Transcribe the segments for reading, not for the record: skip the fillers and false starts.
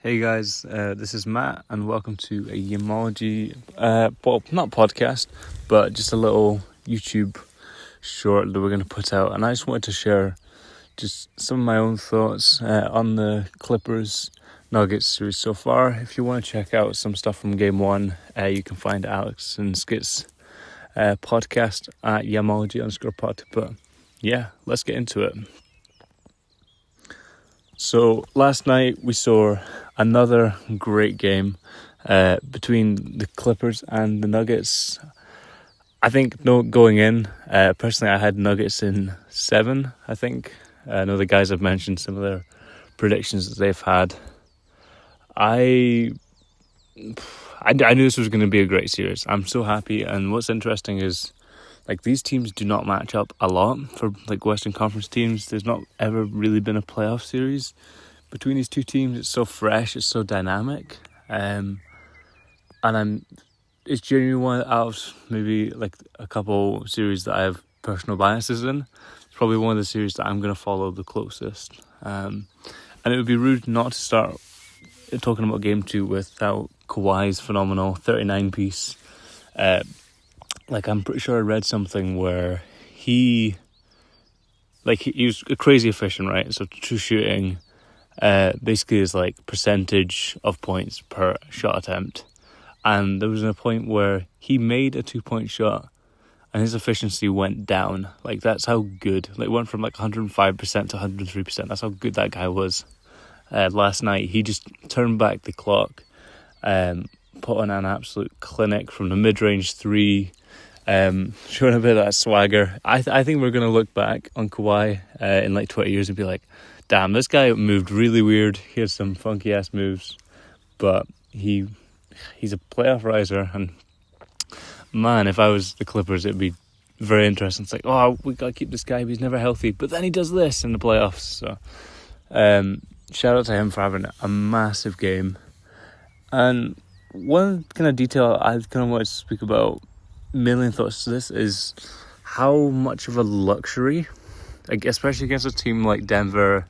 Hey guys, this is Matt, and welcome to a Yamology, not podcast, but just a little YouTube short that we're going to put out. And I just wanted to share just some of my own thoughts on the Clippers Nuggets series so far. If you want to check out some stuff from Game 1, you can find Alex and Skit's podcast at Yamology_pod. But yeah, let's get into it. So last night we saw another great game between the Clippers and the Nuggets. I think going in, personally I had Nuggets in 7, I think. I know the guys have mentioned some of their predictions that they've had. I knew this was going to be a great series. I'm so happy, and what's interesting is these teams do not match up a lot for Western Conference teams. There's not ever really been a playoff series between these two teams. It's so fresh, it's so dynamic, and it's genuinely one out of maybe a couple series that I have personal biases in. It's probably one of the series that I'm going to follow the closest, and it would be rude not to start talking about Game 2 without Kawhi's phenomenal 39 piece. I'm pretty sure I read something where he was crazy efficient, right? So true shooting basically is percentage of points per shot attempt. And there was a point where he made a 2-point shot and his efficiency went down. That's how good. It went from 105% to 103%. That's how good that guy was. Last night, he just turned back the clock, put on an absolute clinic from the mid-range 3, showing a bit of that swagger. I think we're going to look back on Kawhi in 20 years and be like, damn, this guy moved really weird. He has some funky ass moves, but he's a playoff riser. And man, if I was the Clippers, it'd be very interesting. It's we got to keep this guy, but he's never healthy. But then he does this in the playoffs. So shout out to him for having a massive game. And one kind of detail I kind of wanted to speak about, million thoughts to this, is how much of a luxury, especially against a team like Denver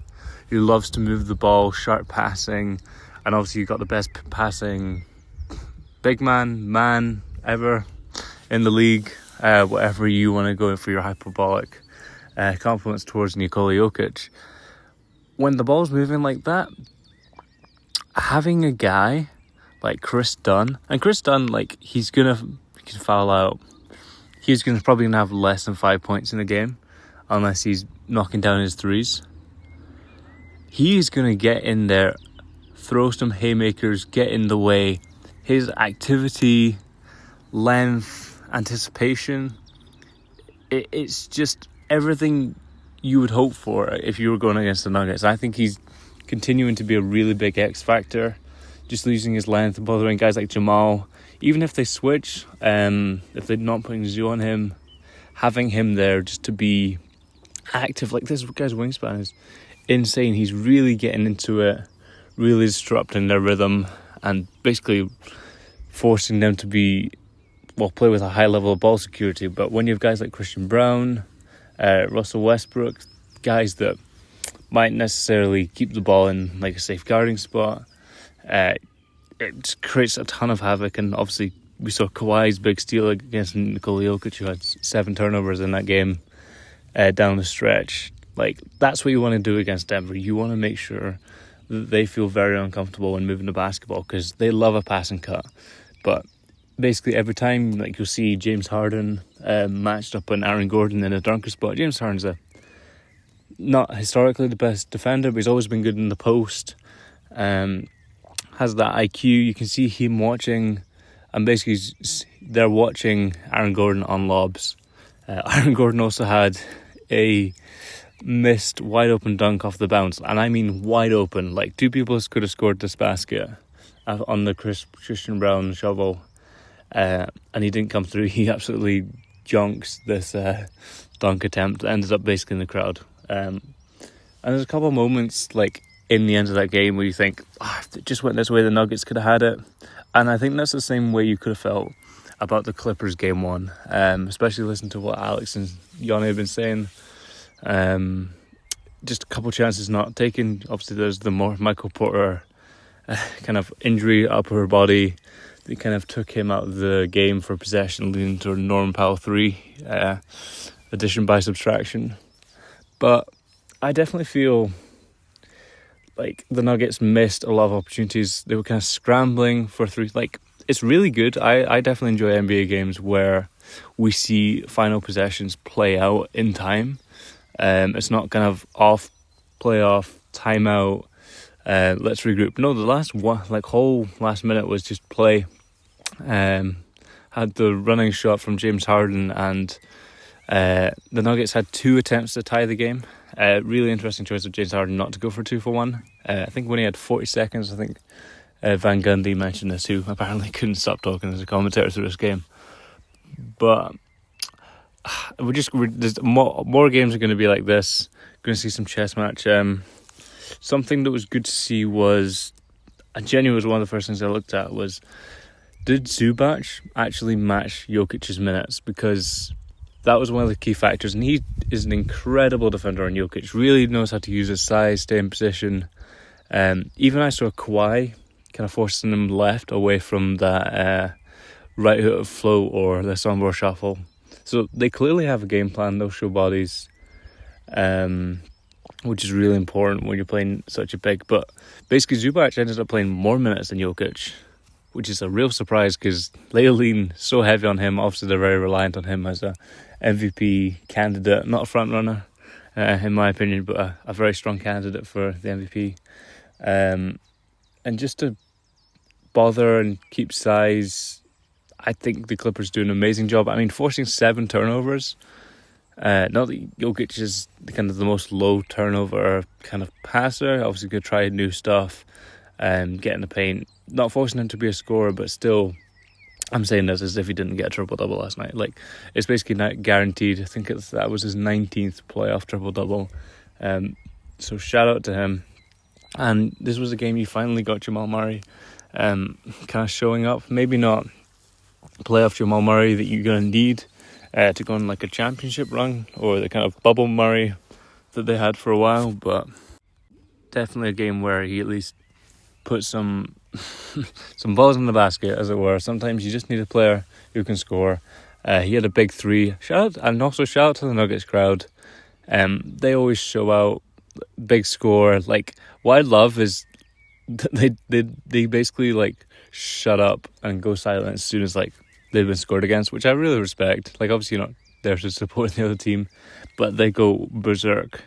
who loves to move the ball, sharp passing, and obviously you got the best passing big man ever in the league, whatever you want to go for your hyperbolic compliments towards Nikola Jokic. When the ball's moving like that, having a guy like Chris Dunn, and Chris Dunn, he can foul out. He's probably gonna have less than 5 points in the game, unless he's knocking down his threes. He's gonna get in there, throw some haymakers, get in the way. His activity, length, anticipation, it's just everything you would hope for if you were going against the Nuggets. I think he's continuing to be a really big X factor, just losing his length, bothering guys like Jamal. Even if they switch, if they're not putting Zoo on him, having him there just to be active, this guy's wingspan is insane. He's really getting into it, really disrupting their rhythm, and basically forcing them to play with a high level of ball security. But when you have guys like Christian Brown, Russell Westbrook, guys that might necessarily keep the ball in a safeguarding spot, it creates a ton of havoc. And obviously we saw Kawhi's big steal against Nikola Jokic, who had 7 turnovers in that game down the stretch. That's what you want to do against Denver. You want to make sure that they feel very uncomfortable when moving the basketball, because they love a passing cut. But basically every time you'll see James Harden matched up on Aaron Gordon in a dunker spot. James Harden's not historically the best defender, but he's always been good in the post. Has that IQ. You can see him watching, and basically they're watching Aaron Gordon on lobs. Aaron Gordon also had a missed wide open dunk off the bounce, and I mean wide open. 2 people could have scored this basket on the Christian Brown shovel, and he didn't come through. He absolutely junks this dunk attempt that ended up basically in the crowd. And there's a couple of moments in the end of that game where you think, if it just went this way, the Nuggets could have had it. And I think that's the same way you could have felt about the Clippers Game 1, especially listening to what Alex and Yanni have been saying. Just a couple chances not taken. Obviously there's the more Michael Porter kind of injury, upper body, that kind of took him out of the game for possession, leading to Norman Powell 3, addition by subtraction. But I definitely feel like the Nuggets missed a lot of opportunities. They were kind of scrambling for three. Like, it's really good. I definitely enjoy NBA games where we see final possessions play out in time. It's not kind of off, playoff, timeout, let's regroup. No, the whole last minute was just play. Had the running shot from James Harden, and the Nuggets had 2 attempts to tie the game. Really interesting choice of James Harden not to go for 2 for 1. I think when he had 40 seconds, I think Van Gundy mentioned this, who apparently couldn't stop talking as a commentator through this game. But there's more games are going to be like this. Going to see some chess match. Something that was good to see was, genuinely was one of the first things I looked at was, did Zubac actually match Jokic's minutes? Because that was one of the key factors, and he is an incredible defender on Jokic. Really knows how to use his size, stay in position. Even I saw Kawhi kind of forcing him left away from that right hook flow or the sombra shuffle. So they clearly have a game plan. They'll show bodies, which is really important when you're playing such a big. But basically, Zubac ended up playing more minutes than Jokic, which is a real surprise because they lean so heavy on him. Obviously, they're very reliant on him as a MVP candidate, not a front runner, in my opinion, but a very strong candidate for the MVP. And just to bother and keep size, I think the Clippers do an amazing job. I mean, forcing 7 turnovers. Not that Jokic is kind of the most low turnover kind of passer. Obviously, could try new stuff, get in the paint. Not forcing him to be a scorer, but still, I'm saying this as if he didn't get a triple-double last night. Like, it's basically not guaranteed. I think that was his 19th playoff triple-double. So shout out to him. And this was a game you finally got Jamal Murray kind of showing up. Maybe not playoff Jamal Murray that you're going to need to go on like a championship run, or the kind of bubble Murray that they had for a while, but definitely a game where he at least put some balls in the basket, as it were. Sometimes you just need a player who can score. He had a big 3. Shout out to the Nuggets crowd. They always show out, big score. Like, what I love is they basically like shut up and go silent as soon as like they've been scored against, which I really respect. Like, obviously you're not there to support the other team, but they go berserk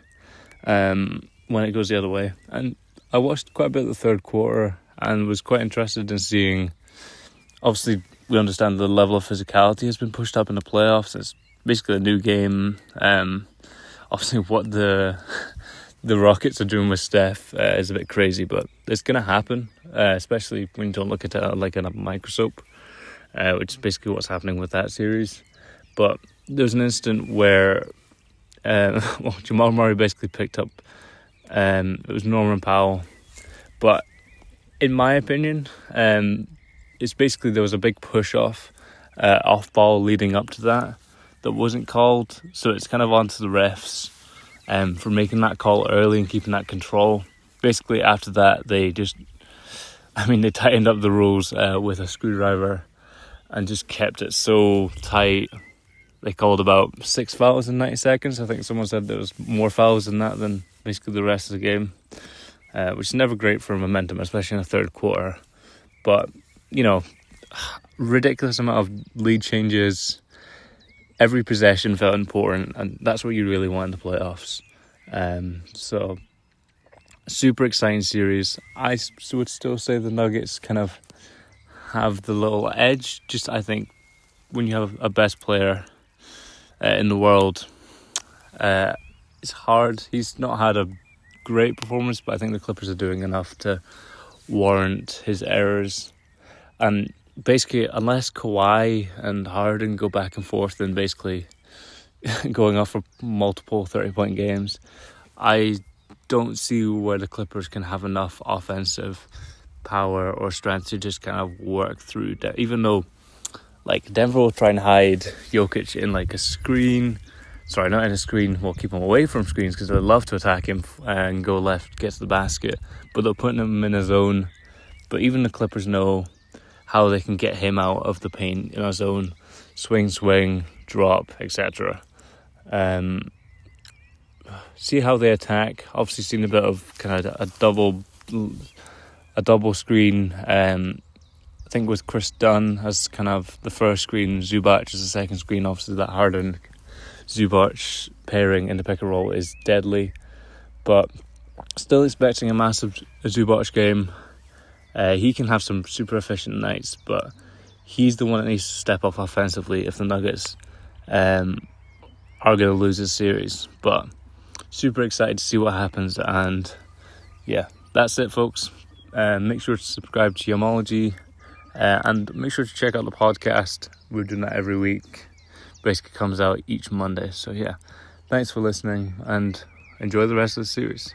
when it goes the other way. And I watched quite a bit of the third quarter and was quite interested in seeing, obviously we understand the level of physicality has been pushed up in the playoffs. It's basically a new game. Obviously what the Rockets are doing with Steph is a bit crazy, but it's going to happen, especially when you don't look at it like in a microscope, which is basically what's happening with that series. But there's an instant where Jamal Murray basically picked up, it was Norman Powell, but in my opinion, it's basically there was a big push-off off ball leading up to that wasn't called, so it's kind of onto the refs for making that call early and keeping that control. Basically, after that, they tightened up the rules with a screwdriver and just kept it so tight. They called about 6 fouls in 90 seconds. I think someone said there was more fouls than that than basically the rest of the game, which is never great for momentum, especially in the third quarter. But, ridiculous amount of lead changes. Every possession felt important, and that's what you really want in the playoffs. So, super exciting series. I would still say the Nuggets kind of have the little edge. Just, I think, when you have a best player in the world, it's hard. He's not had a great performance, but I think the Clippers are doing enough to warrant his errors. And basically, unless Kawhi and Harden go back and forth and basically going off for multiple 30-point games, I don't see where the Clippers can have enough offensive power or strength to just kind of work through that. Even though, like, Denver will try and hide Jokic in like a screen. Sorry, not in a screen. We'll keep him away from screens because they'd love to attack him and go left, get to the basket. But they'll put him in a zone But even the Clippers know how they can get him out of the paint in our zone, swing, drop, etc. See how they attack. Obviously seen a bit of kind of a double screen. I think with Chris Dunn as kind of the first screen, Zubac as the second screen. Obviously that Harden Zubac pairing in the pick and roll is deadly, but still expecting a massive Zubac game. He can have some super efficient nights, but he's the one that needs to step up offensively if the Nuggets are going to lose this series. But super excited to see what happens, and yeah, that's it, folks. Make sure to subscribe to Yomology, and make sure to check out the podcast. We're doing that every week. Basically comes out each Monday. So yeah, thanks for listening and enjoy the rest of the series.